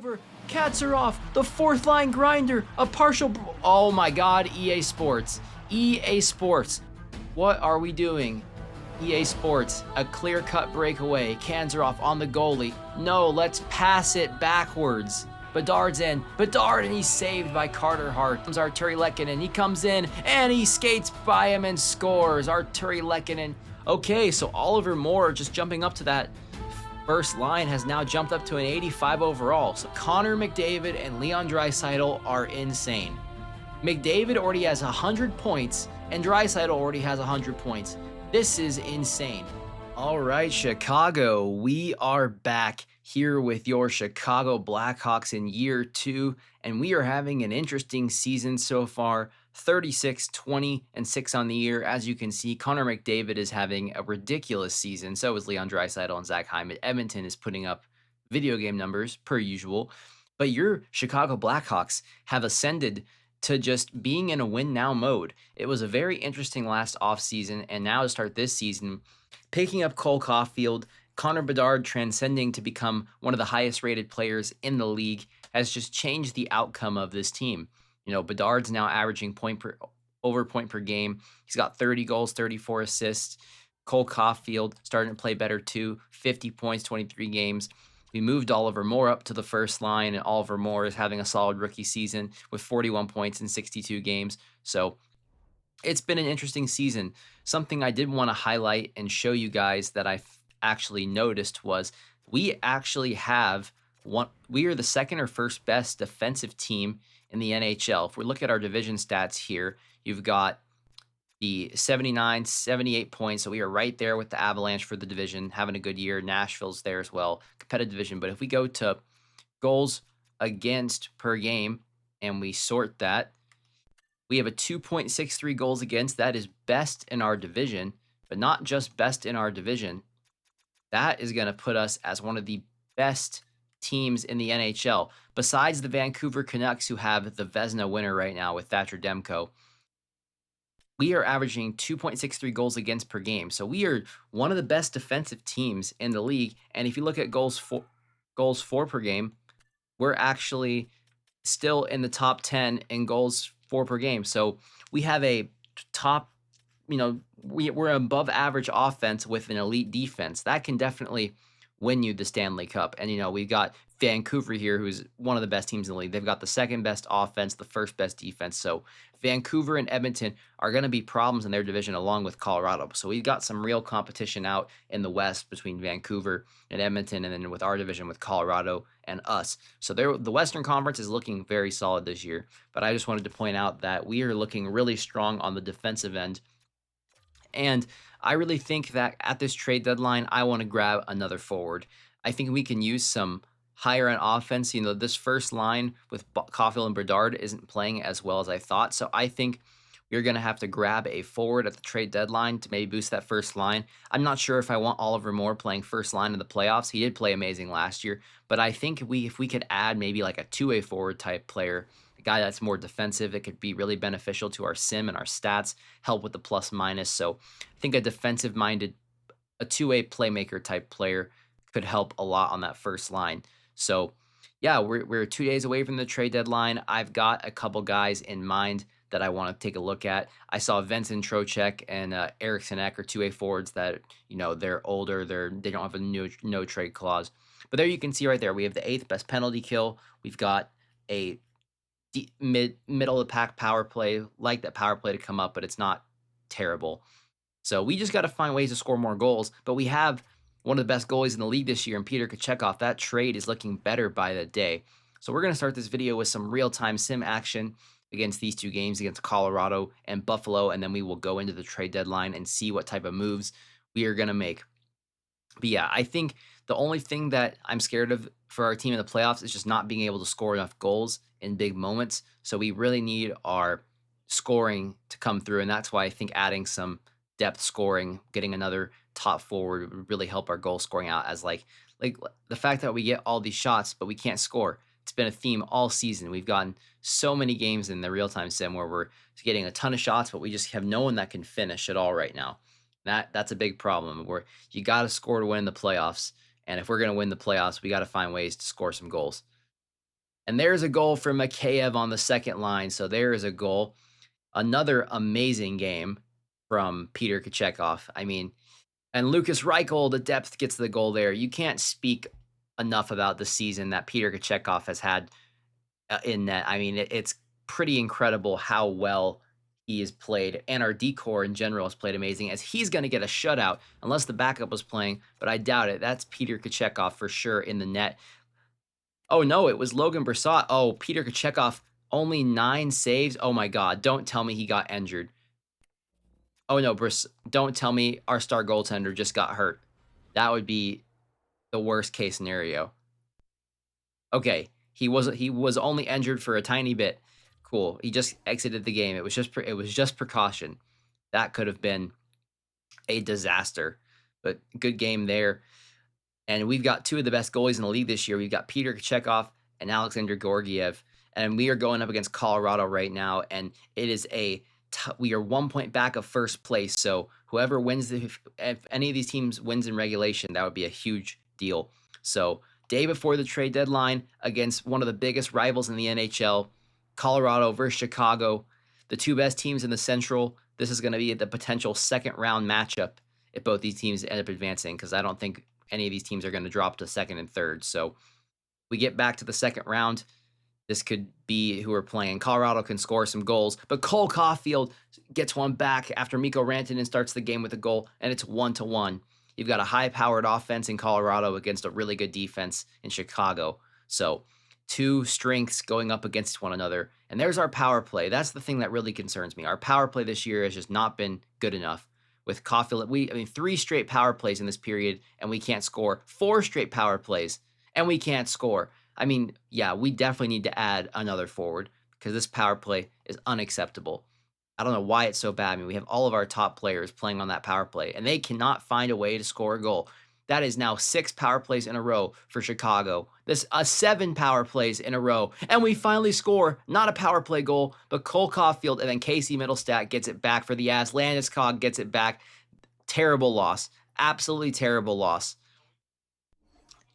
over. Cats are off. The fourth line grinder. A partial. Oh my God, EA Sports. EA Sports. What are we doing? EA Sports, a clear-cut breakaway. Cans are off on the goalie. No, let's pass it backwards. Bedard's in. Bedard, and he's saved by Carter Hart. Comes Arturi Lehkonen. He comes in, and he skates by him and scores. Arturi Lehkonen. Okay, so Oliver Moore just jumping up to that first line has now jumped up to an 85 overall. So Connor McDavid and Leon Draisaitl are insane. McDavid already has 100 points, and Draisaitl already has 100 points. This is insane. All right, Chicago, we are back here with your Chicago Blackhawks in year 2, and we are having an interesting season so far. 36, 20, and 6 on the year. As you can see, Connor McDavid is having a ridiculous season. So is Leon Draisaitl and Zach Hyman. Edmonton is putting up video game numbers per usual. But your Chicago Blackhawks have ascended to just being in a win now mode. It was a very interesting last offseason, and now to start this season, picking up Cole Caulfield, Connor Bedard transcending to become one of the highest rated players in the league has just changed the outcome of this team. You know, Bedard's now averaging point per game. He's got 30 goals, 34 assists. Cole Caulfield starting to play better too, 50 points, 23 games. We moved Oliver Moore up to the first line, and Oliver Moore is having a solid rookie season with 41 points in 62 games. So it's been an interesting season. Something I did want to highlight and show you guys that I actually noticed was we actually have we are the second or first best defensive team in the NHL. If we look at our division stats here, you've got the 79, 78 points. So we are right there with the Avalanche for the division, having a good year. Nashville's there as well, competitive division. But if we go to goals against per game and we sort that, we have a 2.63 goals against. That is best in our division, but not just best in our division. That is going to put us as one of the best teams in the NHL, besides the Vancouver Canucks, who have the Vezina winner right now with Thatcher Demko. We are averaging 2.63 goals against per game. So we are one of the best defensive teams in the league. And if you look at goals for per game, we're actually still in the top 10 in goals for per game. So we have a top, we're above average offense with an elite defense. That can definitely win you the Stanley Cup. And, we've got Vancouver here, who's one of the best teams in the league. They've got the second best offense, the first best defense. So Vancouver and Edmonton are going to be problems in their division along with Colorado. So we've got some real competition out in the West between Vancouver and Edmonton, and then with our division with Colorado and us. So the Western Conference is looking very solid this year. But I just wanted to point out that we are looking really strong on the defensive end. And I really think that at this trade deadline, I want to grab another forward. I think we can use some higher end offense. This first line with Caulfield and Bedard isn't playing as well as I thought. So I think we're going to have to grab a forward at the trade deadline to maybe boost that first line. I'm not sure if I want Oliver Moore playing first line in the playoffs. He did play amazing last year. But I think if we could add maybe like a two-way forward type player, a guy that's more defensive, it could be really beneficial to our sim and our stats, help with the plus minus. So I think a defensive minded, a two-way playmaker type player could help a lot on that first line. So yeah, we're 2 days away from the trade deadline. I've got a couple guys in mind that I want to take a look at. I saw Vincent Trocheck and Eriksson Ek are two-way forwards that, they're older, they don't have a no trade clause. But there you can see right there, we have the 8th best penalty kill. We've got a middle of the pack power play, like that power play to come up, but it's not terrible. So we just got to find ways to score more goals. But we have one of the best goalies in the league this year, and Peter Kochetkov. That trade is looking better by the day. So we're going to start this video with some real-time sim action against these two games, against Colorado and Buffalo, and then we will go into the trade deadline and see what type of moves we are going to make. But yeah, I think the only thing that I'm scared of for our team in the playoffs is just not being able to score enough goals in big moments. So we really need our scoring to come through, and that's why I think adding some depth scoring, getting another top forward would really help our goal scoring out, as like the fact that we get all these shots but we can't score. It's been a theme all season. We've gotten so many games in the real-time sim where we're getting a ton of shots, but we just have no one that can finish at all right now. That's a big problem. Where you got to score to win the playoffs, and if we're going to win the playoffs, we got to find ways to score some goals. And there's a goal from Mikheyev on the second line. So there is a goal. Another amazing game from Peter Kochetkov. I mean, and Lucas Reichel, the depth gets the goal there. You can't speak enough about the season that Peter Kochetkov has had in net. I mean, it's pretty incredible how well he has played, and our decor in general has played amazing, as he's going to get a shutout unless the backup was playing, but I doubt it. That's Peter Kochetkov for sure in the net. Oh, no, it was Logan Brissett. Oh, Peter Kochetkov, only 9 saves. Oh, my God. Don't tell me he got injured. Oh, no, don't tell me our star goaltender just got hurt. That would be the worst case scenario. Okay, he was only injured for a tiny bit. Cool. He just exited the game. It was just precaution. That could have been a disaster, but good game there. And we've got 2 of the best goalies in the league this year. We've got Peter Kochetkov and Alexander Georgiev, and we are going up against Colorado right now. And it is we are 1 point back of first place. So whoever wins, if any of these teams wins in regulation, that would be a huge deal. So day before the trade deadline against one of the biggest rivals in the NHL, Colorado versus Chicago, the 2 best teams in the Central. This is going to be the potential second round matchup if both these teams end up advancing, because I don't think any of these teams are going to drop to second and third. So we get back to the second round. This could be who we're playing. Colorado can score some goals, but Cole Caulfield gets one back after Mikko Rantanen starts the game with a goal, and it's 1-1. You've got a high-powered offense in Colorado against a really good defense in Chicago. So 2 strengths going up against one another. And there's our power play. That's the thing that really concerns me. Our power play this year has just not been good enough. With Caulfield, 3 straight power plays in this period, and we can't score. 4 straight power plays, and we can't score. I mean, yeah, we definitely need to add another forward, because this power play is unacceptable. I don't know why it's so bad. I mean, we have all of our top players playing on that power play, and they cannot find a way to score a goal. That is now 6 power plays in a row for Chicago. This 7 power plays in a row. And we finally score, not a power play goal, but Cole Caulfield, and then Casey Middlestat gets it back for the Avs. Landeskog gets it back. Terrible loss. Absolutely terrible loss.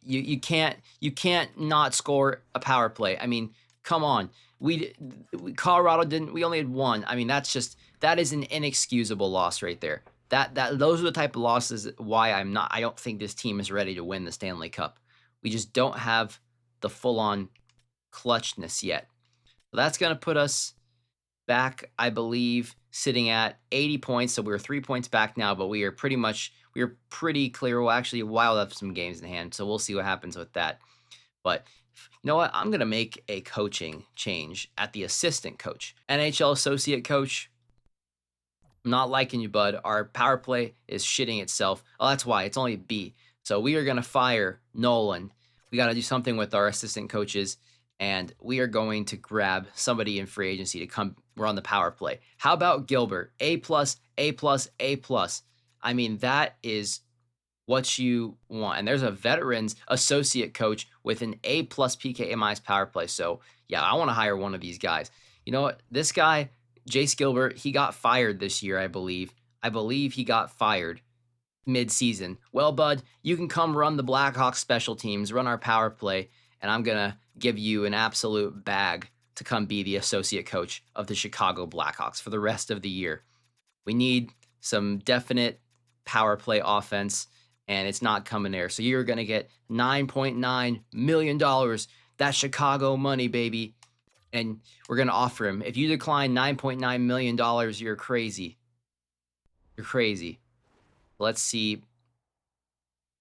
You can't not score a power play. I mean, come on. Colorado didn't. We only had 1. I mean, that is an inexcusable loss right there. Those are the type of losses why I don't think this team is ready to win the Stanley Cup. We just don't have the full-on clutchness yet. So that's going to put us back, I believe, sitting at 80 points. So we're 3 points back now, but we are pretty clear. Well, actually, Wild have some games in hand, so we'll see what happens with that. But you know what? I'm going to make a coaching change at the assistant coach. NHL associate coach, I'm not liking you, bud. Our power play is shitting itself. Oh, that's why. It's only a B. So we are going to fire Nolan. We got to do something with our assistant coaches, and we are going to grab somebody in free agency to come run the power play. How about Gilbert? A+, A+, A+. I mean, that is what you want. And there's a veterans associate coach with an A+ PKMI's power play. So, yeah, I want to hire one of these guys. You know what? This guy, Jace Gilbert, he got fired this year, I believe. I believe he got fired mid-season. Well, bud, you can come run the Blackhawks special teams, run our power play, and I'm going to give you an absolute bag to come be the associate coach of the Chicago Blackhawks for the rest of the year. We need some definite power play offense, and it's not coming there. So you're going to get $9.9 million. That's Chicago money, baby. And we're going to offer him. If you decline $9.9 million, you're crazy. You're crazy. Let's see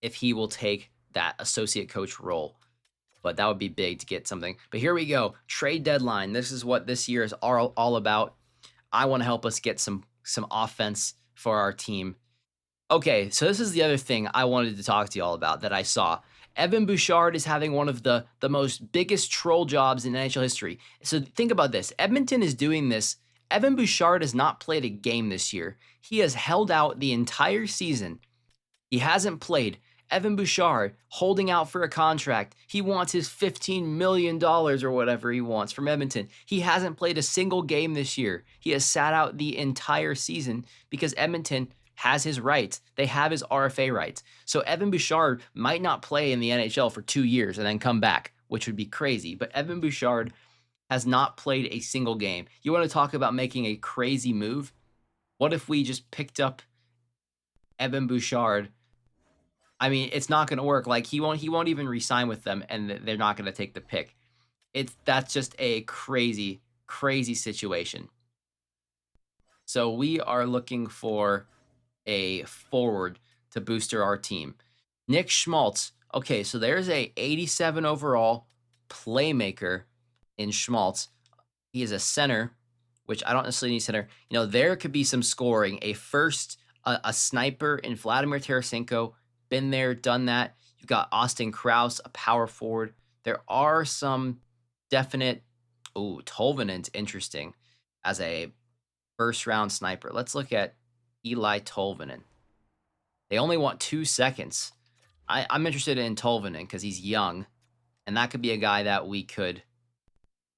if he will take that associate coach role. But that would be big to get something. But here we go. Trade deadline. This is what this year is all about. I want to help us get some offense for our team. Okay, so this is the other thing I wanted to talk to you all about that I saw. Evan Bouchard is having one of the most biggest troll jobs in NHL history. So think about this. Edmonton is doing this. Evan Bouchard has not played a game this year. He has held out the entire season. He hasn't played. Evan Bouchard holding out for a contract. He wants his $15 million or whatever he wants from Edmonton. He hasn't played a single game this year. He has sat out the entire season because Edmonton has his rights. They have his RFA rights. So Evan Bouchard might not play in the NHL for 2 years and then come back. which would be crazy. But Evan Bouchard has not played a single game. You want to talk about making a crazy move? What if we just picked up Evan Bouchard? I mean, it's not going to work. Like he won't even re-sign with them, and they're not going to take the pick. That's just a crazy situation. So we are looking for a forward to booster our team. Nick Schmaltz. Okay, so there's a 87 overall playmaker in Schmaltz. He is a center, which I don't necessarily need center. You know, there could be some scoring. A sniper in Vladimir Tarasenko. Been there, done that. You've got Austin Krause, a power forward. There are some definite. Oh, Tolvanen's interesting as a first round sniper. Let's look at Eli Tolvanen. They only want 2 seconds. I'm interested in Tolvanen because he's young, and that could be a guy that we could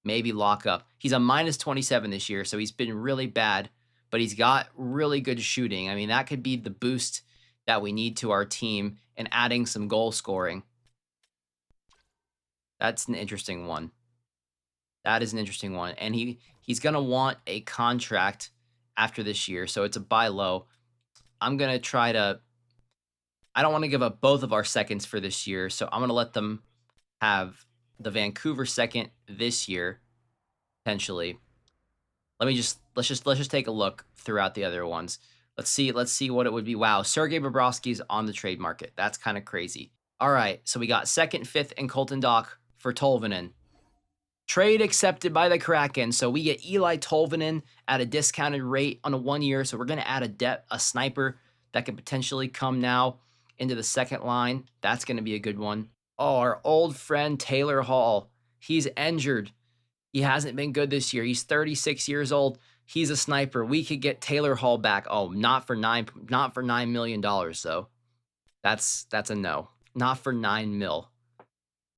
maybe lock up. He's a minus 27 this year, so he's been really bad, but he's got really good shooting. I mean, that could be the boost that we need to our team and adding some goal scoring. That's an interesting one. That is an interesting one. And he's going to want a contract after this year, so it's a buy low. I'm going to try to... I don't want to give up both of our seconds for this year, so I'm going to let them have the Vancouver second this year, potentially. Let's just take a look throughout the other ones. Let's see what it would be. Wow, Sergei Bobrovsky's on the trade market. That's kind of crazy. All right, so we got second, fifth, and Colton Dach for Tolvanen. Trade accepted by the Kraken. So we get Eli Tolvanen at a discounted rate on a 1 year. So we're going to add a sniper that could potentially come now into the second line. That's going to be a good one. Oh, our old friend Taylor Hall. He's injured. He hasn't been good this year. He's 36 years old. He's a sniper. We could get Taylor Hall back. Oh, not for $9 million though. That's a no. Not for $9 million.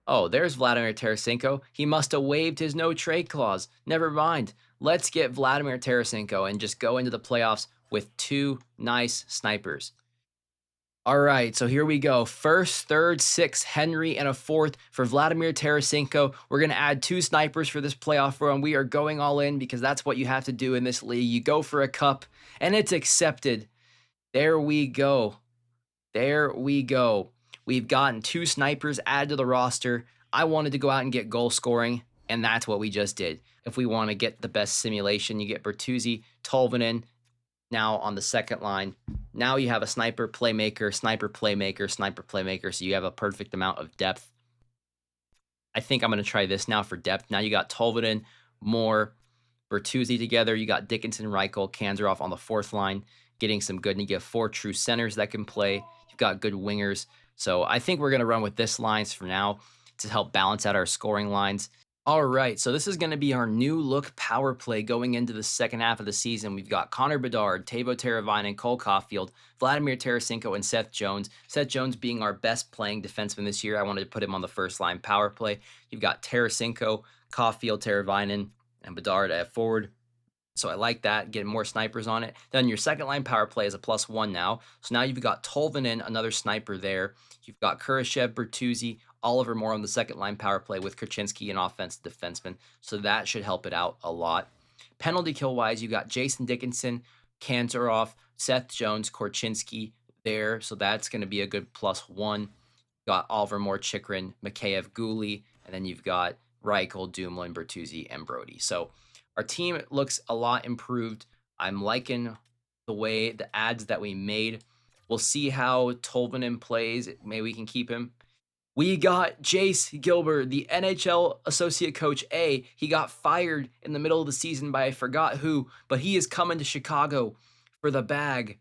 Oh, there's Vladimir Tarasenko. He must have waived his no trade clause. Never mind. Let's get Vladimir Tarasenko and just go into the playoffs with 2 nice snipers. All right, so here we go. First, third, sixth, Henry, and a fourth for Vladimir Tarasenko. We're going to add 2 snipers for this playoff run. We are going all in because that's what you have to do in this league. You go for a cup, and it's accepted. There we go. There we go. We've gotten 2 snipers added to the roster. I wanted to go out and get goal scoring, and that's what we just did. If we want to get the best simulation, you get Bertuzzi, Tolvanen, now on the second line. Now you have a sniper, playmaker, sniper, playmaker, sniper, playmaker, so you have a perfect amount of depth. I think I'm going to try this now for depth. Now you got Tolvanen, Moore, Bertuzzi together. You got Dickinson, Reichel, Kanzerov on the fourth line, getting some good. And you have 4 true centers that can play. You've got good wingers. So I think we're going to run with this lines for now to help balance out our scoring lines. All right, so this is going to be our new look power play going into the second half of the season. We've got Connor Bedard, Teuvo Teravainen, Cole Caulfield, Vladimir Tarasenko, and Seth Jones. Seth Jones being our best playing defenseman this year. I wanted to put him on the first line power play. You've got Tarasenko, Caulfield, Teravainen, and Bedard at forward. So I like that, getting more snipers on it. Then your second line power play is a +1 now. So now you've got Tolvanen, another sniper there. You've got Kurashev, Bertuzzi, Oliver Moore on the second line power play with Krasinski, an offensive defenseman. So that should help it out a lot. Penalty kill wise, you got Jason Dickinson, Kanzerov, Seth Jones, Korchinski there. So that's going to be a good +1. You've got Oliver Moore, Chikrin, Mikheyev, Guli, and then you've got Reichel, Dumoulin, Bertuzzi, and Brody. So our team looks a lot improved. I'm liking the way the ads that we made. We'll see how Tolvanen plays. Maybe we can keep him. We got Jace Gilbert, the NHL associate coach A. He got fired in the middle of the season by I forgot who, but he is coming to Chicago for the bag.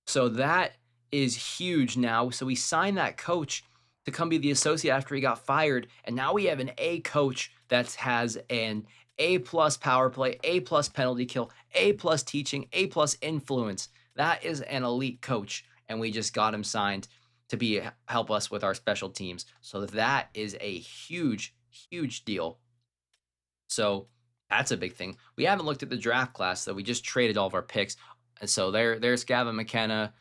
So that is huge now. So we signed that coach to come be the associate after he got fired. And now we have an A coach that has an A+ power play, A+ penalty kill, A+ teaching, A+ influence. That is an elite coach. And we just got him signed to help us with our special teams. So that is a huge, huge deal. So that's a big thing. We haven't looked at the draft class, though. We just traded all of our picks. And so there's Gavin McKenna,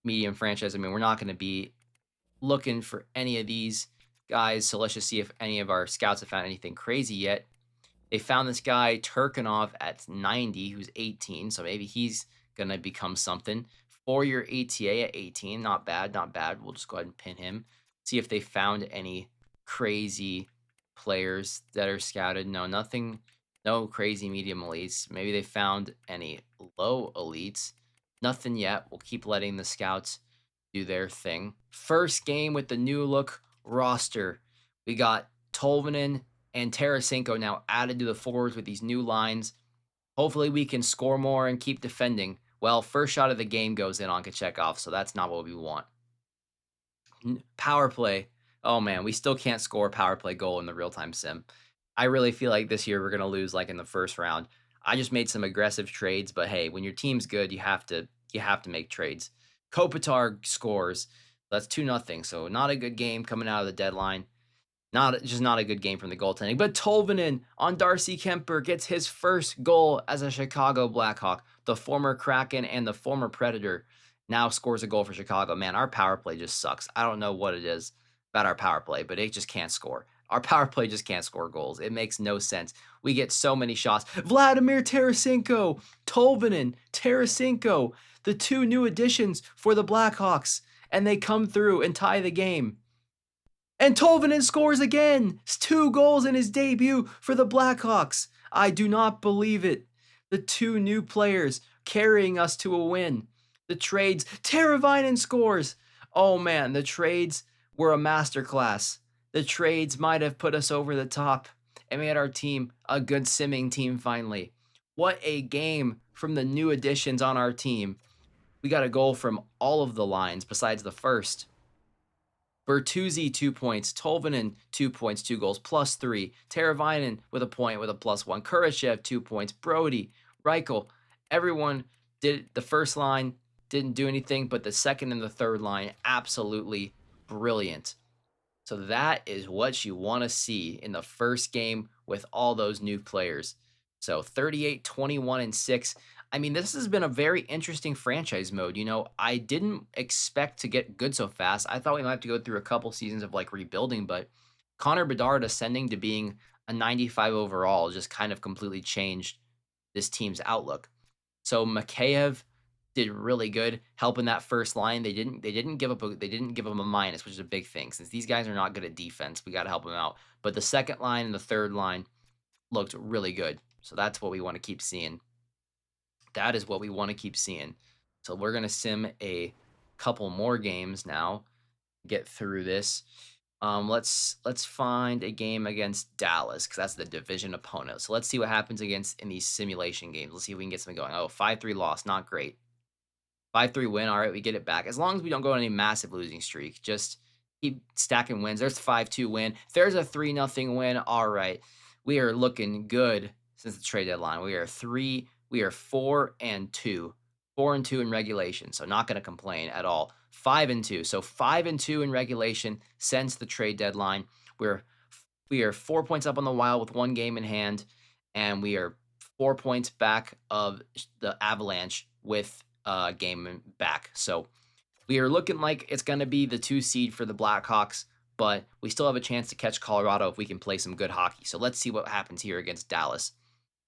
medium franchise. I mean, we're not going to be looking for any of these guys. So let's just see if any of our scouts have found anything crazy yet. They found this guy Turkinov at 90, who's 18, so maybe he's gonna become something. 4-year ATA at 18, not bad, not bad. We'll just go ahead and pin him. See if they found any crazy players that are scouted. No, nothing, no crazy medium elites. Maybe they found any low elites. Nothing yet. We'll keep letting the scouts do their thing. First game with the new look roster. We got Tolvanen and Tarasenko now added to the forwards with these new lines. Hopefully we can score more and keep defending. Well, first shot of the game goes in on Kachekov, so that's not what we want. Power play. Oh man, we still can't score a power play goal in the real-time sim. I really feel like this year we're going to lose like in the first round. I just made some aggressive trades, but hey, when your team's good, you have to make trades. Kopitar scores. That's 2-0. So not a good game coming out of the deadline. Not a good game from the goaltending. But Tolvanen on Darcy Kemper gets his first goal as a Chicago Blackhawk. The former Kraken and the former Predator now scores a goal for Chicago. Man, our power play just sucks. I don't know what it is about our power play, but it just can't score. Our power play just can't score goals. It makes no sense. We get so many shots. Vladimir Tarasenko, Tolvanen, Tarasenko, the two new additions for the Blackhawks, and they come through and tie the game. And Tolvanen scores again. It's 2 goals in his debut for the Blackhawks. I do not believe it. The two new players carrying us to a win. The trades. Teravainen scores. Oh man, the trades were a masterclass. The trades might have put us over the top and made our team a good simming team finally. What a game from the new additions on our team. We got a goal from all of the lines besides the first. Bertuzzi 2 points, Tolvanen 2 points, 2 goals, +3. Teravainen with a point with a +1. Kurashev 2 points. Brody, Reichel, everyone did. The first line didn't do anything, but the second and the third line absolutely brilliant. So that is what you want to see in the first game with all those new players. So 38, 21, and 6. I mean, this has been a very interesting franchise mode. You know, I didn't expect to get good so fast. I thought we might have to go through a couple seasons of like rebuilding, but Connor Bedard ascending to being a 95 overall just kind of completely changed this team's outlook. So Mikheyev did really good helping that first line. They didn't give him a minus, which is a big thing. Since these guys are not good at defense, we got to help them out. But the second line and the third line looked really good. So that's what we want to keep seeing. That is what we want to keep seeing. So we're going to sim a couple more games now, get through this. Let's find a game against Dallas because that's the division opponent. So let's see what happens in these simulation games. Let's see if we can get something going. Oh, 5-3 loss, not great. 5-3 win. All right, we get it back. As long as we don't go on any massive losing streak, just keep stacking wins. There's 5-2 win. There's a 3-0 win. All right, we are looking good since the trade deadline. We are 4-2. 4-2 in regulation, so not going to complain at all. 5-2, so 5-2 in regulation since the trade deadline. We are 4 points up on the Wild with 1 game in hand, and we are 4 points back of the Avalanche with a game back. So we are looking like it's going to be the 2 seed for the Blackhawks, but we still have a chance to catch Colorado if we can play some good hockey. So let's see what happens here against Dallas.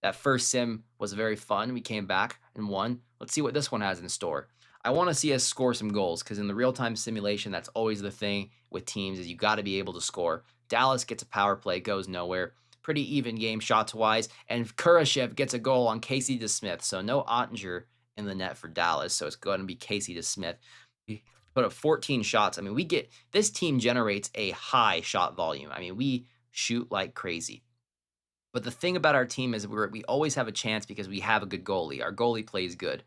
That first sim was very fun. We came back and won. Let's see what this one has in store. I want to see us score some goals because in the real-time simulation, that's always the thing with teams is you got to be able to score. Dallas gets a power play, goes nowhere. Pretty even game shots-wise, and Kurashev gets a goal on Casey DeSmith. So no Ottinger in the net for Dallas, so it's going to be Casey DeSmith. We put up 14 shots. I mean, this team generates a high shot volume. I mean, we shoot like crazy. But the thing about our team is we always have a chance because we have a good goalie. Our goalie plays good.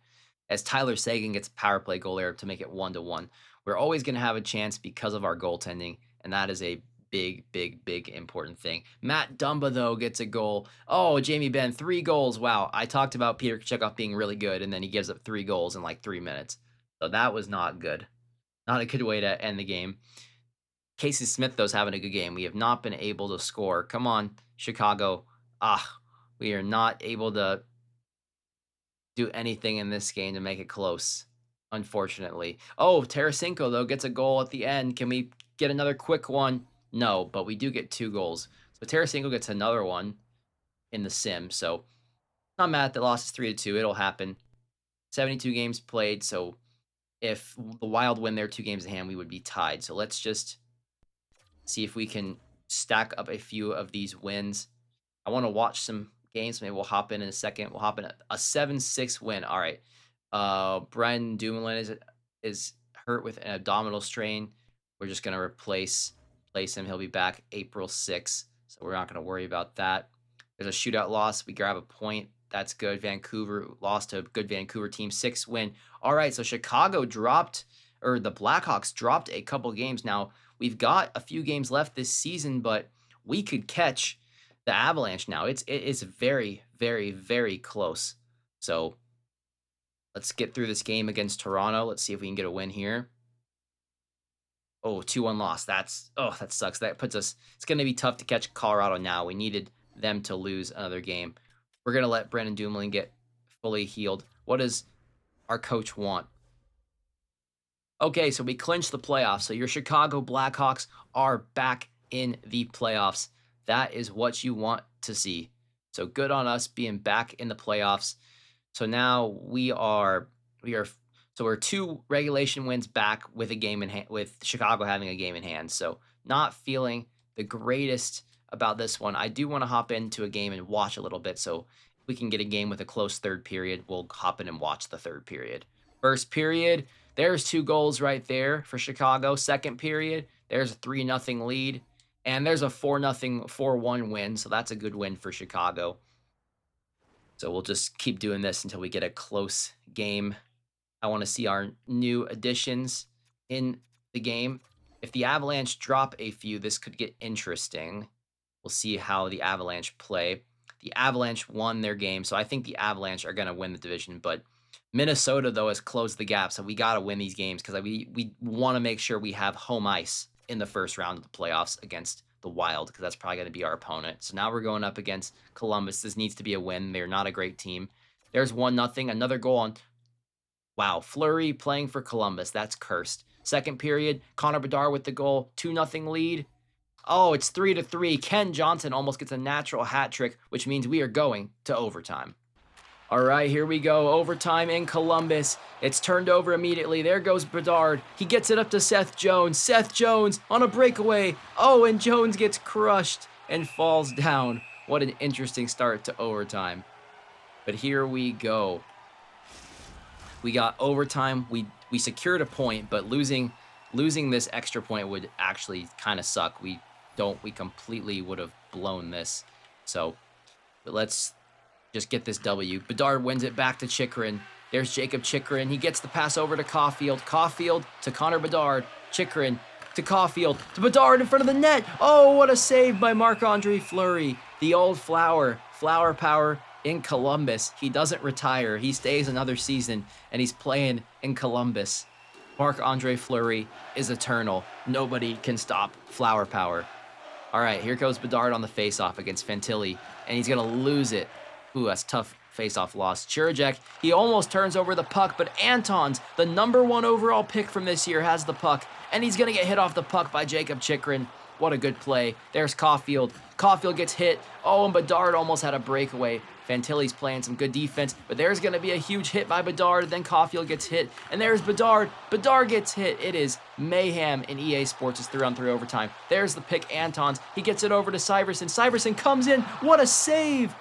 As Tyler Seguin gets a power play goal there to make it 1-1, we're always going to have a chance because of our goaltending, and that is a big, big, big important thing. Matt Dumba, though, gets a goal. Oh, Jamie Benn, 3 goals. Wow, I talked about Peter Kachekov being really good, and then he gives up 3 goals in like 3 minutes. So that was not good. Not a good way to end the game. Casey Smith, though, is having a good game. We have not been able to score. Come on, Chicago. We are not able to do anything in this game to make it close, unfortunately. Oh, Tarasenko, though, gets a goal at the end. Can we get another quick one? No, but we do get 2 goals. So Tarasenko gets another one in the sim. So not mad at the loss is 3-2. It'll happen. 72 games played. So if the Wild win their 2 games in hand, we would be tied. So let's just see if we can stack up a few of these wins. I want to watch some games. Maybe we'll hop in a second. We'll hop in a 7-6 win. All right. Brian Dumoulin is hurt with an abdominal strain. We're just gonna replace him. He'll be back April 6th, so we're not gonna worry about that. There's a shootout loss. We grab a point. That's good. Vancouver lost to a good Vancouver team. 6 win. All right, so Chicago dropped, or the Blackhawks dropped a couple games. Now we've got a few games left this season, but we could catch the Avalanche now. It is very, very, very close. So let's get through this game against Toronto. Let's see if we can get a win here. Oh, 2-1 loss. That sucks. That puts us, it's going to be tough to catch Colorado now. We needed them to lose another game. We're going to let Brandon Dumoulin get fully healed. What does our coach want? Okay, so we clinched the playoffs. So your Chicago Blackhawks are back in the playoffs. That is what you want to see. So good on us being back in the playoffs. So now we're 2 regulation wins back with a game in hand, with Chicago having a game in hand. So not feeling the greatest about this one. I do want to hop into a game and watch a little bit. So if we can get a game with a close third period, we'll hop in and watch the third period. First period, there's 2 goals right there for Chicago. Second period, there's a 3-0 lead. And there's a 4-0, 4-1 win. So that's a good win for Chicago. So we'll just keep doing this until we get a close game. I want to see our new additions in the game. If the Avalanche drop a few, this could get interesting. We'll see how the Avalanche play. The Avalanche won their game, so I think the Avalanche are going to win the division. But Minnesota, though, has closed the gap, so we got to win these games because we want to make sure we have home ice in the first round of the playoffs against the Wild, because that's probably going to be our opponent. So now we're going up against Columbus. This needs to be a win. They're not a great team. There's 1-0. Another goal on... Wow, Fleury playing for Columbus. That's cursed. Second period, Connor Bedard with the goal. 2-0 lead. Oh, it's 3-3. Ken Johnson almost gets a natural hat trick, which means we are going to overtime. All right, here we go. Overtime in Columbus. It's turned over immediately. There goes Bedard. He gets it up to Seth Jones. Seth Jones on a breakaway. Oh, and Jones gets crushed and falls down. What an interesting start to overtime. But here we go. We got overtime. We secured a point, but losing this extra point would actually kind of suck. We completely would have blown this. So, but let's just get this W. Bedard wins it back to Chychrun. There's Jacob Chychrun. He gets the pass over to Caulfield. Caulfield to Connor Bedard. Chychrun to Caulfield. To Bedard in front of the net. Oh, what a save by Marc-Andre Fleury. The old Flower power in Columbus. He doesn't retire. He stays another season, and he's playing in Columbus. Marc-Andre Fleury is eternal. Nobody can stop Flower power. All right, here goes Bedard on the faceoff against Fantilli, and he's going to lose it. Ooh, that's tough faceoff loss. Chirajek, he almost turns over the puck, but Anton's, the #1 overall pick from this year, has the puck, and he's going to get hit off the puck by Jacob Chychrun. What a good play. There's Caulfield. Caulfield gets hit. Oh, and Bedard almost had a breakaway. Fantilli's playing some good defense, but there's going to be a huge hit by Bedard. Then Caulfield gets hit, and there's Bedard. Bedard gets hit. It is mayhem in EA Sports. It's 3-on-3 overtime. There's the pick, Anton's. He gets it over to Syverson. Syverson comes in. What a save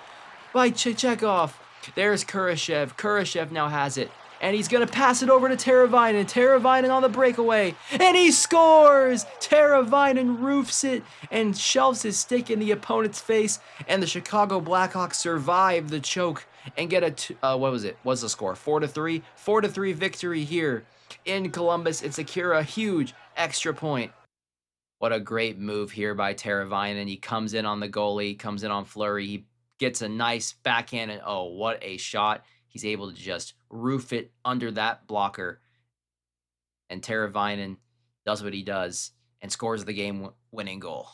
by Chekhov. There's Kurashev. Kurashev now has it. And he's going to pass it over to Teravainen. Teravainen on the breakaway. And he scores! Teravainen roofs it and shoves his stick in the opponent's face. And the Chicago Blackhawks survive the choke and get a, what was it? What's the score? 4-3? 4-3 victory here in Columbus and secure a huge extra point. What a great move here by Teravainen. He comes in on the goalie, comes in on Fleury. He gets a nice backhand, and oh, what a shot. He's able to just roof it under that blocker. And Teravainen does what he does and scores the game-winning goal.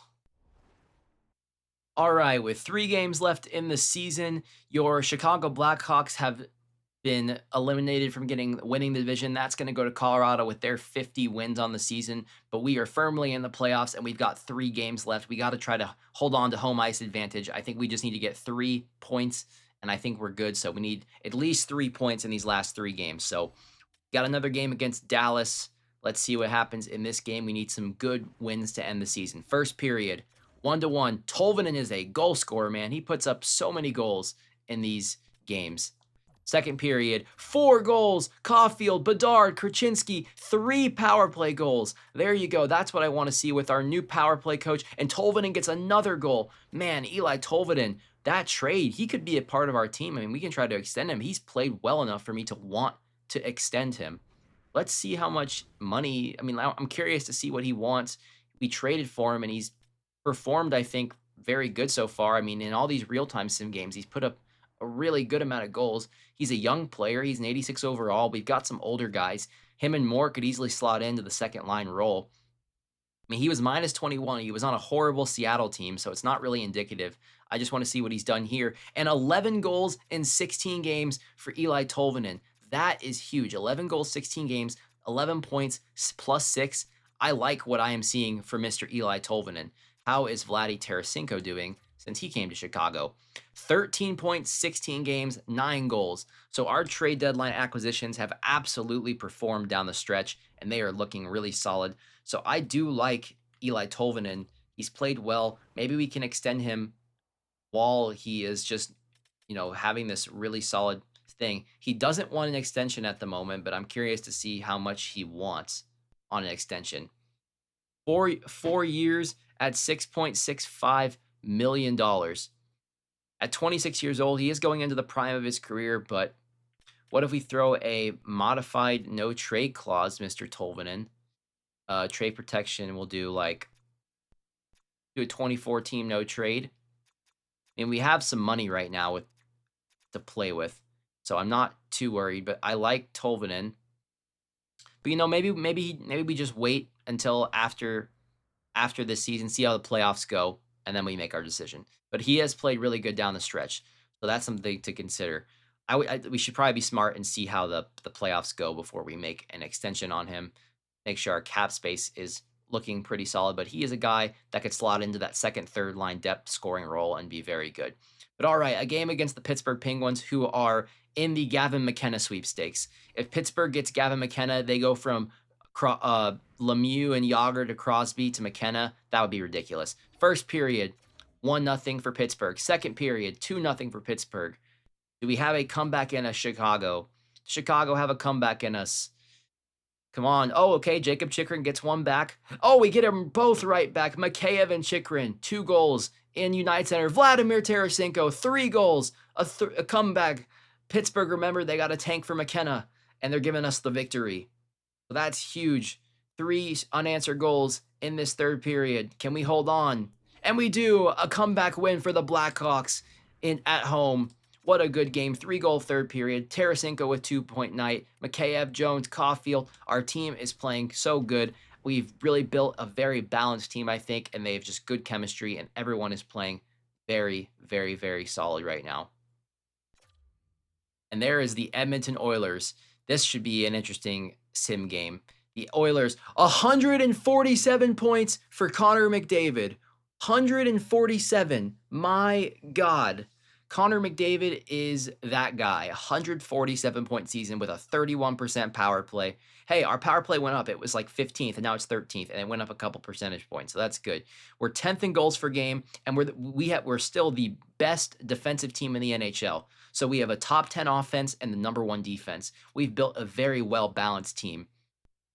All right, with 3 games left in the season, your Chicago Blackhawks have been eliminated from winning the division. That's going to go to Colorado with their 50 wins on the season, but we are firmly in the playoffs and we've got 3 games left. We got to try to hold on to home ice advantage. I think we just need to get 3 points and I think we're good. So we need at least 3 points in these last 3 games. So got another game against Dallas. Let's see what happens in this game. We need some good wins to end the season. First period, 1-1. Tolvanen is a goal scorer, man. He puts up so many goals in these games. Second period, 4 goals. Caulfield, Bedard, Krasinski, 3 power play goals. There you go. That's what I want to see with our new power play coach. And Tolvanen gets another goal. Man, Eli Tolvanen, that trade, he could be a part of our team. I mean, we can try to extend him. He's played well enough for me to want to extend him. Let's see how much money. I mean, I'm curious to see what he wants. We traded for him and he's performed, I think, very good so far. I mean, in all these real-time sim games, he's put up a really good amount of goals. He's a young player. He's an 86 overall. We've got some older guys. Him and Moore could easily slot into the second line role. I mean, he was minus 21. He was on a horrible Seattle team, so it's not really indicative. I just want to see what he's done here. And 11 goals in 16 games for Eli Tolvanen. That is huge. 11 goals, 16 games, 11 points, plus 6. I like what I am seeing for Mr. Eli Tolvanen. How is Vladdy Tarasenko doing since he came to Chicago? 13 points, 16 games, 9 goals. So our trade deadline acquisitions have absolutely performed down the stretch, and they are looking really solid. So I do like Eli Tolvanen. He's played well. Maybe we can extend him while he is just, having this really solid thing. He doesn't want an extension at the moment, but I'm curious to see how much he wants on an extension. 4 years at $6.65 million. At 26 years old, he is going into the prime of his career, but what if we throw a modified no trade clause, Mr. Tolvanen? Trade protection, we'll do a 24 team no trade. And we have some money right now to play with. So I'm not too worried, but I like Tolvanen. But maybe we just wait until after this season, see how the playoffs go, and then we make our decision. But he has played really good down the stretch, so that's something to consider. We should probably be smart and see how the playoffs go before we make an extension on him. Make sure our cap space is looking pretty solid, but he is a guy that could slot into that second, third line depth scoring role and be very good. But all right, a game against the Pittsburgh Penguins, who are in the Gavin McKenna sweepstakes. If Pittsburgh gets Gavin McKenna, they go from Lemieux and Yager to Crosby to McKenna. That would be ridiculous. First period, 1-0 for Pittsburgh. Second period, 2-0 for Pittsburgh. Do we have a comeback in us, Chicago? Chicago have a comeback in us. Come on. Oh, okay. Jacob Chikrin gets one back. Oh, we get them both right back. Mikheyev and Chikrin, 2 goals in United Center. Vladimir Tarasenko, 3 goals. A comeback. Pittsburgh, remember, they got a tank for McKenna, and they're giving us the victory. So that's huge. 3 unanswered goals in this third period. Can we hold on? And we do. A comeback win for the Blackhawks at home. What a good game. 3-goal third period. Tarasenko with 2-point night. Mikheyev, Jones, Caulfield. Our team is playing so good. We've really built a very balanced team, I think, and they have just good chemistry, and everyone is playing very, very, very solid right now. And there is the Edmonton Oilers. This should be an interesting sim game. The Oilers, 147 points for Connor McDavid. 147. My God. Connor McDavid is that guy. 147-point season with a 31% power play. Hey, our power play went up. It was like 15th, and now it's 13th, and it went up a couple percentage points, so that's good. We're 10th in goals per game, and we're still the best defensive team in the NHL. So we have a top 10 offense and the number 1 defense. We've built a very well-balanced team.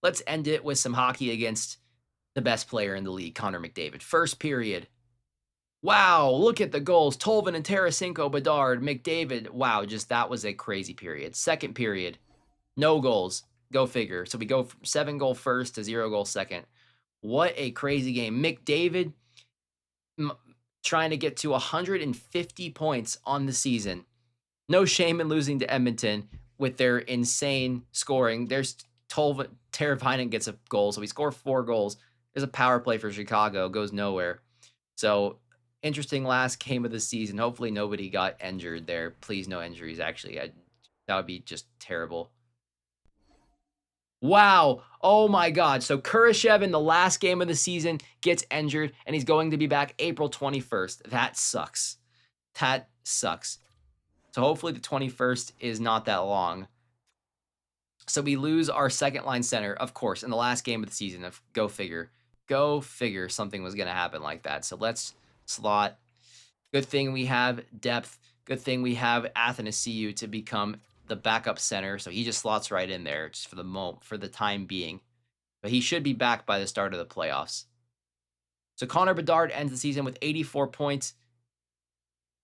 Let's end it with some hockey against the best player in the league, Connor McDavid. First period. Wow, look at the goals. Tolvanen and Tarasenko, Bedard, McDavid. Wow, that was a crazy period. Second period, no goals. Go figure. So we go from 7-goal first to 0-goal second. What a crazy game. McDavid trying to get to 150 points on the season. No shame in losing to Edmonton with their insane scoring. There's Teravainen gets a goal, so we score 4 goals. There's a power play for Chicago. Goes nowhere. So interesting last game of the season. Hopefully nobody got injured there. Please, no injuries, actually. That would be just terrible. Wow. Oh my God. So Kurashev in the last game of the season gets injured and he's going to be back April 21st. That sucks. That sucks. So hopefully the 21st is not that long. So we lose our second line center, of course, in the last game of the season. Go figure. Go figure something was going to happen like that. So let's slot. Good thing we have depth. Good thing we have Athanasiou to become the backup center. So he just slots right in there just for the moment, for the time being. But he should be back by the start of the playoffs. So Connor Bedard ends the season with 84 points.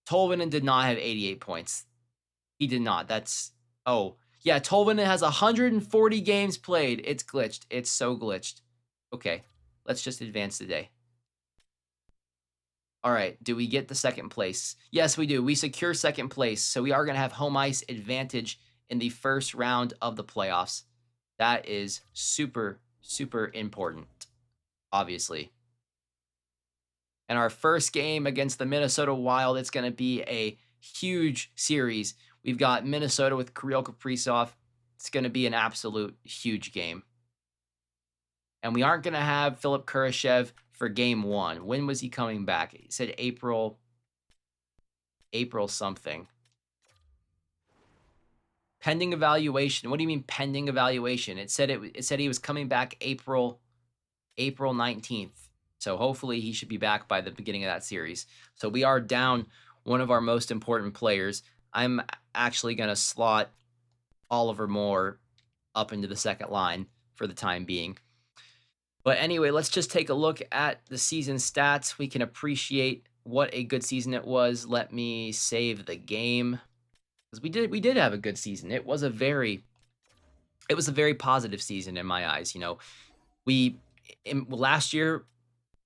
Tolvanen did not have 88 points. He did not. That's, oh, yeah, Tolvanen has 140 games played. It's glitched. It's so glitched. Okay, let's just advance today. All right, do we get the second place? Yes, we do. We secure second place, so we are going to have home ice advantage in the first round of the playoffs. That is super, super important, obviously. And our first game against the Minnesota Wild, it's going to be a huge series. We've got Minnesota with Kirill Kaprizov. It's going to be an absolute huge game. And we aren't going to have Philip Kurashev for game one. When was he coming back? He said April something. Pending evaluation. What do you mean pending evaluation? It said he was coming back April 19th. So hopefully he should be back by the beginning of that series. So we are down one of our most important players. I'm actually going to slot Oliver Moore up into the second line for the time being. But anyway, let's just take a look at the season stats. We can appreciate what a good season it was. Let me save the game, because we did have a good season. It was a very positive season in my eyes. You know, last year,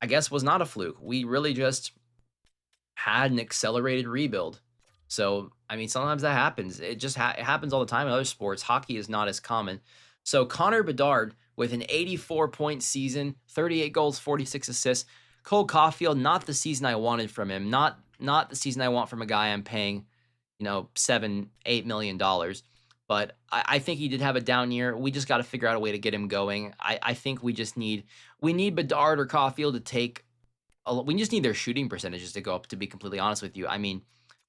I guess, was not a fluke. We really just had an accelerated rebuild. So, I mean, sometimes that happens. It just it happens all the time in other sports. Hockey is not as common. So Connor Bedard with an 84-point season, 38 goals, 46 assists. Cole Caulfield, not the season I wanted from him. Not the season I want from a guy I'm paying, $7-8 million. But I think he did have a down year. We just got to figure out a way to get him going. I think we need Bedard or Caulfield to take. We just need their shooting percentages to go up, to be completely honest with you. I mean,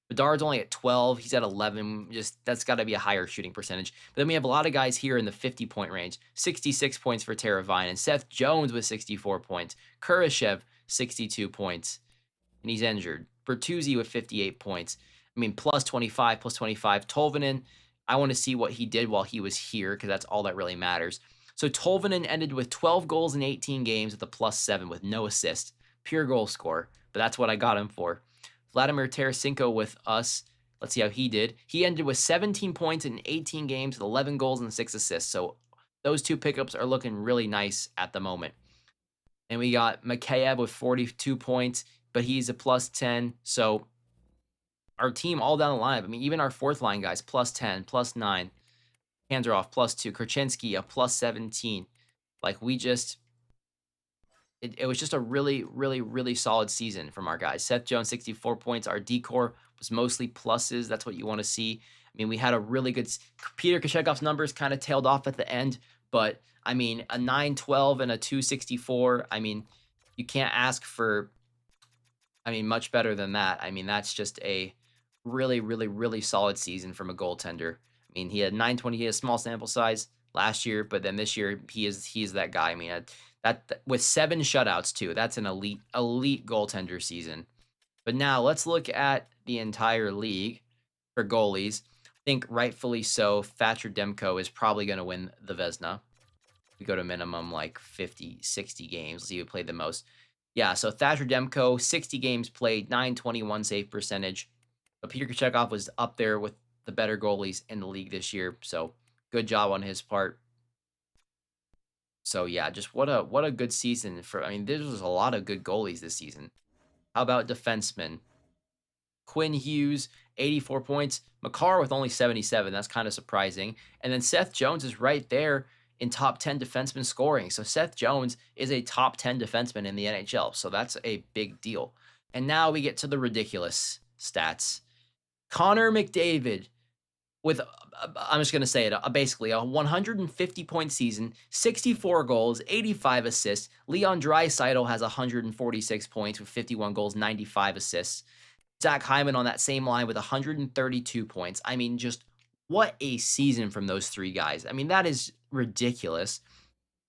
Bedard's only at 12. He's at 11. That's got to be a higher shooting percentage. But then we have a lot of guys here in the 50-point range. 66 points for Teravainen, and Seth Jones with 64 points. Kurashev, 62 points, and he's injured. Bertuzzi with 58 points. I mean, plus 25. Tolvanen, I want to see what he did while he was here, because that's all that really matters. So Tolvanen ended with 12 goals in 18 games with a +7 with no assist. Pure goal scorer, but that's what I got him for. Vladimir Tarasenko with us. Let's see how he did. He ended with 17 points in 18 games with 11 goals and 6 assists. So those two pickups are looking really nice at the moment. And we got Mikheyev with 42 points, but he's a +10. So our team all down the line, I mean, even our fourth line guys, +10, +9. Handorov, +2. Korchinski, a +17. Like, it was just a really, really, really solid season from our guys. Seth Jones, 64 points. Our decor was mostly pluses. That's what you want to see. I mean, we had a really good... Peter Kochekov's numbers kind of tailed off at the end, but, I mean, a 912 and a 264, I mean, you can't ask for, much better than that. I mean, that's just a really, really, really solid season from a goaltender. I mean, he had 920. He had a small sample size last year, but then this year, he is that guy. I mean, that with 7 shutouts too. That's an elite goaltender season. But now let's look at the entire league for goalies. I think rightfully so, Thatcher Demko is probably going to win the Vezina. We go to minimum like 50, 60 games. Let's see who played the most. Yeah, so Thatcher Demko, 60 games played, 921 save percentage. But Peter Kochekov was up there with the better goalies in the league this year. So good job on his part. So yeah, just what a good season for. I mean, there was a lot of good goalies this season. How about defensemen? Quinn Hughes, 84 points. Makar with only 77. That's kind of surprising. And then Seth Jones is right there in top 10 defenseman scoring. So Seth Jones is a top 10 defenseman in the NHL. So that's a big deal. And now we get to the ridiculous stats. Connor McDavid with I'm just gonna say it. Basically, a 150-point season, 64 goals, 85 assists. Leon Draisaitl has 146 points with 51 goals, 95 assists. Zach Hyman on that same line with 132 points. I mean, just what a season from those three guys. I mean, that is ridiculous.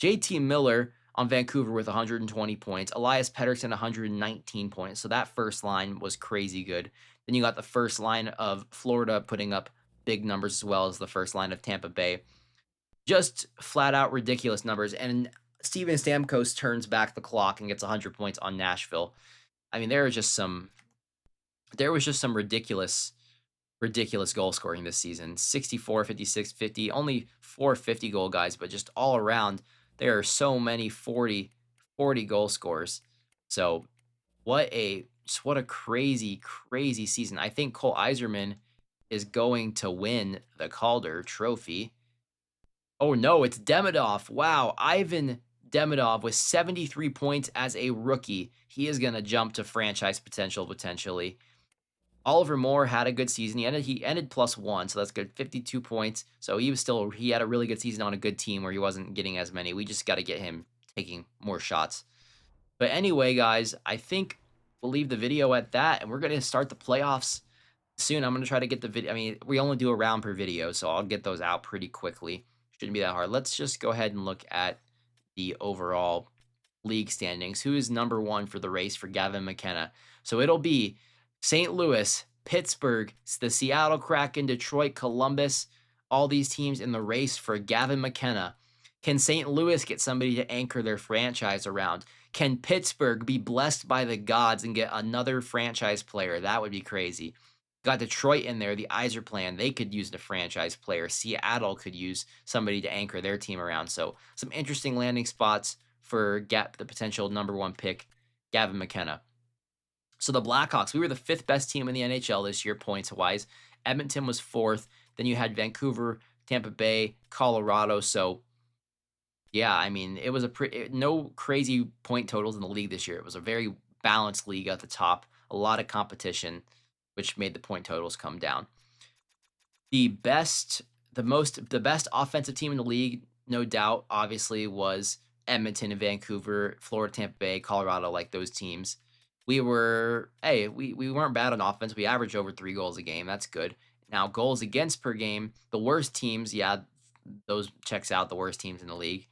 JT Miller on Vancouver with 120 points. Elias Pettersson 119 points. So that first line was crazy good. Then you got the first line of Florida putting up big numbers as well as the first line of Tampa Bay. Just flat out ridiculous numbers. And Steven Stamkos turns back the clock and gets 100 points on Nashville. I mean, there was just some ridiculous goal scoring this season. 64, 56, 50, only 4 50-goal guys, but just all around, there are so many 40 goal scorers. So what a crazy season. I think Cole Yzerman is going to win the Calder Trophy. Oh no, it's Demidov. Wow, Ivan Demidov with 73 points as a rookie. He is going to jump to franchise potential potentially. Oliver Moore had a good season. He ended +1, so that's good. 52 points. So he had a really good season on a good team where he wasn't getting as many. We just got to get him taking more shots. But anyway, guys, I think we'll leave the video at that, and we're going to start the playoffs soon. I'm going to try to get the video. I mean, we only do a round per video, so I'll get those out pretty quickly. Shouldn't be that hard. Let's just go ahead and look at the overall league standings. Who is number 1 for the race for Gavin McKenna? So it'll be St. Louis, Pittsburgh, the Seattle Kraken, Detroit, Columbus, all these teams in the race for Gavin McKenna. Can St. Louis get somebody to anchor their franchise around? Can Pittsburgh be blessed by the gods and get another franchise player? That would be crazy. Got Detroit in there, the Yzer plan. They could use the franchise player. Seattle could use somebody to anchor their team around. So some interesting landing spots for the potential number 1 pick, Gavin McKenna. So the Blackhawks, we were the 5th best team in the NHL this year, points-wise. Edmonton was 4th. Then you had Vancouver, Tampa Bay, Colorado. So, yeah, I mean, it was no crazy point totals in the league this year. It was a very balanced league at the top. A lot of competition, which made the point totals come down. The best offensive team in the league, no doubt, obviously, was Edmonton and Vancouver, Florida, Tampa Bay, Colorado, like those teams. We weren't bad on offense. We averaged over 3 goals a game. That's good. Now, goals against per game, the worst teams, yeah, those checks out, the worst teams in the league.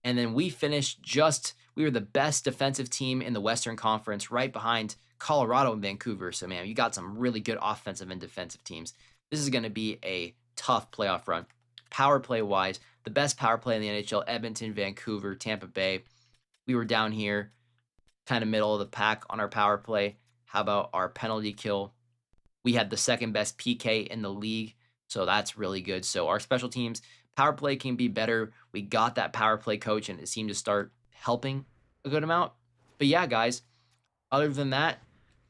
And then we were the best defensive team in the Western Conference, right behind Colorado and Vancouver. So, man, you got some really good offensive and defensive teams. This is going to be a tough playoff run. Power play-wise, the best power play in the NHL, Edmonton, Vancouver, Tampa Bay. We were down here, kind of middle of the pack on our power play. How about our penalty kill? We had the 2nd best PK in the league, so that's really good. So our special teams, power play can be better. We got that power play coach, and it seemed to start helping a good amount. But yeah, guys, other than that,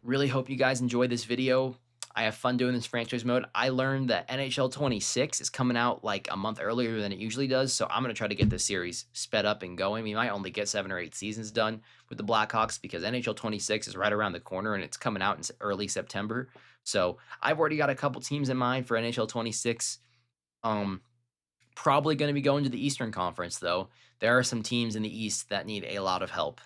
really hope you guys enjoyed this video. I have fun doing this franchise mode. I learned that NHL 26 is coming out like a month earlier than it usually does, so I'm going to try to get this series sped up and going. We might only get 7 or 8 seasons done with the Blackhawks because NHL 26 is right around the corner and it's coming out in early September. So I've already got a couple teams in mind for NHL 26. Probably going to be going to the Eastern Conference, though. There are some teams in the East that need a lot of help.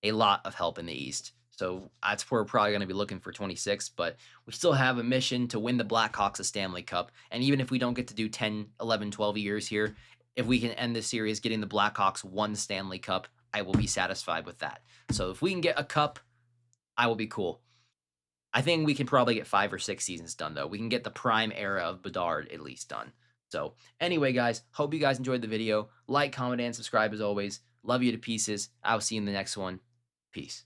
A lot of help in the East. So that's where we're probably going to be looking for 26, but we still have a mission to win the Blackhawks a Stanley Cup. And even if we don't get to do 10, 11, 12 years here, if we can end this series getting the Blackhawks 1 Stanley Cup, I will be satisfied with that. So if we can get a cup, I will be cool. I think we can probably get 5 or 6 seasons done, though. We can get the prime era of Bedard at least done. So anyway, guys, hope you guys enjoyed the video. Like, comment, and subscribe as always. Love you to pieces. I'll see you in the next one. Peace.